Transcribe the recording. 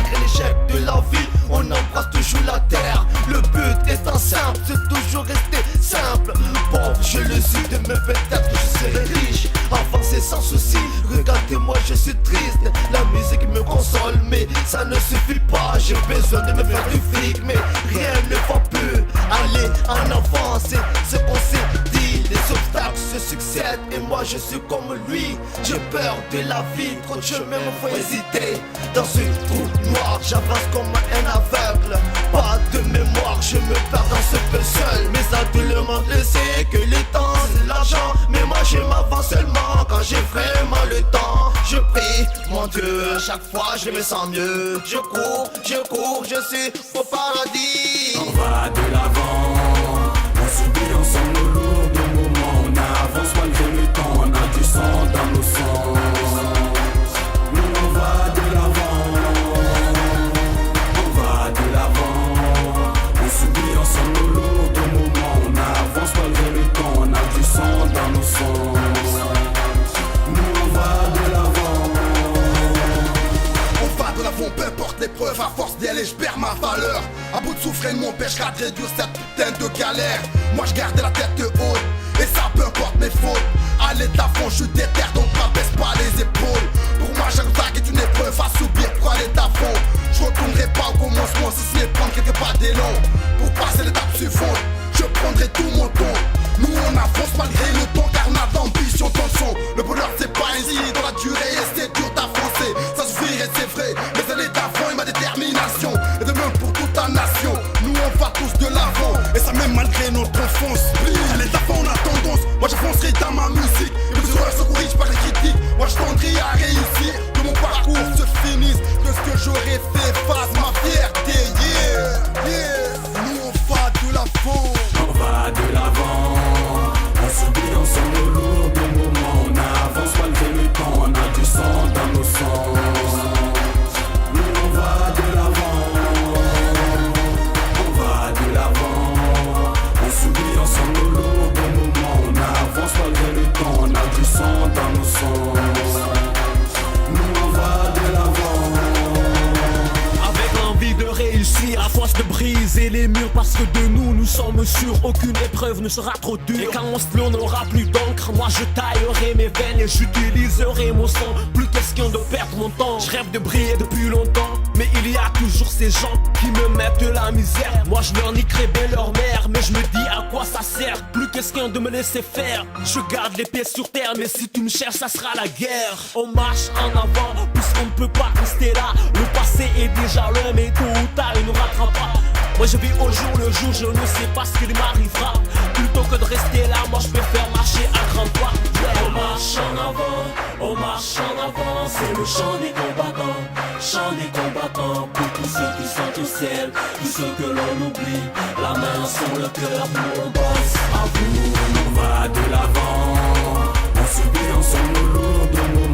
malgré l'échec de la vie, on embrasse toujours la terre. Le but étant simple, c'est toujours rester simple. Pauvre, je le suis, demain peut-être que je serai riche. Avancer sans souci, regardez-moi, je suis triste. La musique me console, mais ça ne suffit pas. J'ai besoin de me faire du fric, mais rien ne va plus. Aller en avant, c'est ce qu'on s'est dit. Les obstacles se succèdent et moi je suis comme lui. J'ai peur de la vie, trop de chemin me font hésiter. Dans ce trou noir, j'avance comme un aveugle. Pas de mémoire, je me perds dans ce peu seul. Mais ça tout le monde le sait que le temps c'est l'argent. Mais moi je m'avance seulement quand j'ai vraiment le temps. Je prie, mon Dieu, chaque fois je me sens mieux. Je cours, je suis au paradis. On va de l'avant, on subit ensemble nos lourds moments. On avance malgré le temps, on a du sang dans nos sangs. Nous on va de l'avant, on va de l'avant. On subit ensemble nos lourds moments. On avance malgré le temps, on a du sang dans nos sangs. Nous on va de l'avant. On va de l'avant, peu importe l'épreuve, à force d'y aller, je perds ma valeur. À bout de souffrir, m'empêchera de réduire cette putain de galère. Moi je gardais la tête haute, et ça peu importe mes fautes. Aller de l'avant, je suis déter, donc m'abaisse pas les épaules. Pour moi chaque vague est une épreuve à subir pour aller d'avant. Je retournerai pas au commencement si ce n'est prendre quelques pas d'élan. Pour passer l'étape suivante, je prendrai tout mon temps. Nous on avance malgré le temps car on a d'ambition dans le son. Le bonheur c'est pas easy dans la durée et c'est dur d'avancer. Ça suffirait c'est vrai, mais elle est d'avant et ma détermination. Et de même pour toute la nation, nous on va tous de l'avant. Et ça même malgré notre enfance. Elle est d'avant, on a tendance, moi j'avancerai dans ma musique. Et vous aurez secourus par les critiques, moi je tendrai à réussir. Que mon parcours se finisse, que ce que j'aurais fait fasse ma fierté. Yeah, yeah, nous on va de l'avant. On va de l'avant, on subit ensemble nos lourds moments. On avance malgré le temps, on a du sang dans nos sangs. Nous on va de l'avant, on va de l'avant. On subit ensemble nos lourds moments. On avance malgré le temps, on a du sang dans nos sangs. Nous on va de l'avant. Avec l'envie de réussir, à force de briser les murs. Parce que de nous sommes sûrs, aucune épreuve ne sera trop dure. Et quand on se plaît, on n'aura plus d'encre. Moi je taillerai mes veines et j'utiliserai mon sang. Plus question de perdre mon temps. Je rêve de briller depuis longtemps, mais il y a toujours ces gens qui me mettent la misère. Moi je leur niquerai bien leur mère, mais je me dis à quoi ça sert. Plus question de me laisser faire. Je garde les pieds sur terre, mais si tu me cherches ça sera la guerre. On marche en avant, puisqu'on ne peut pas rester là. Le passé est déjà loin, mais tôt ou tard il nous rattrapera. Moi je vis au jour le jour, je ne sais pas ce qu'il m'arrivera. Plutôt que de rester là, moi je préfère marcher à grands pas. On marche en avant, on marche en avant. C'est le chant des combattants, chant des combattants. Pour tous ceux qui sont au ciel, tous ceux que l'on oublie. La main sur le cœur, nous on passe à vous. On va de l'avant, on subit ensemble nos lourds moments.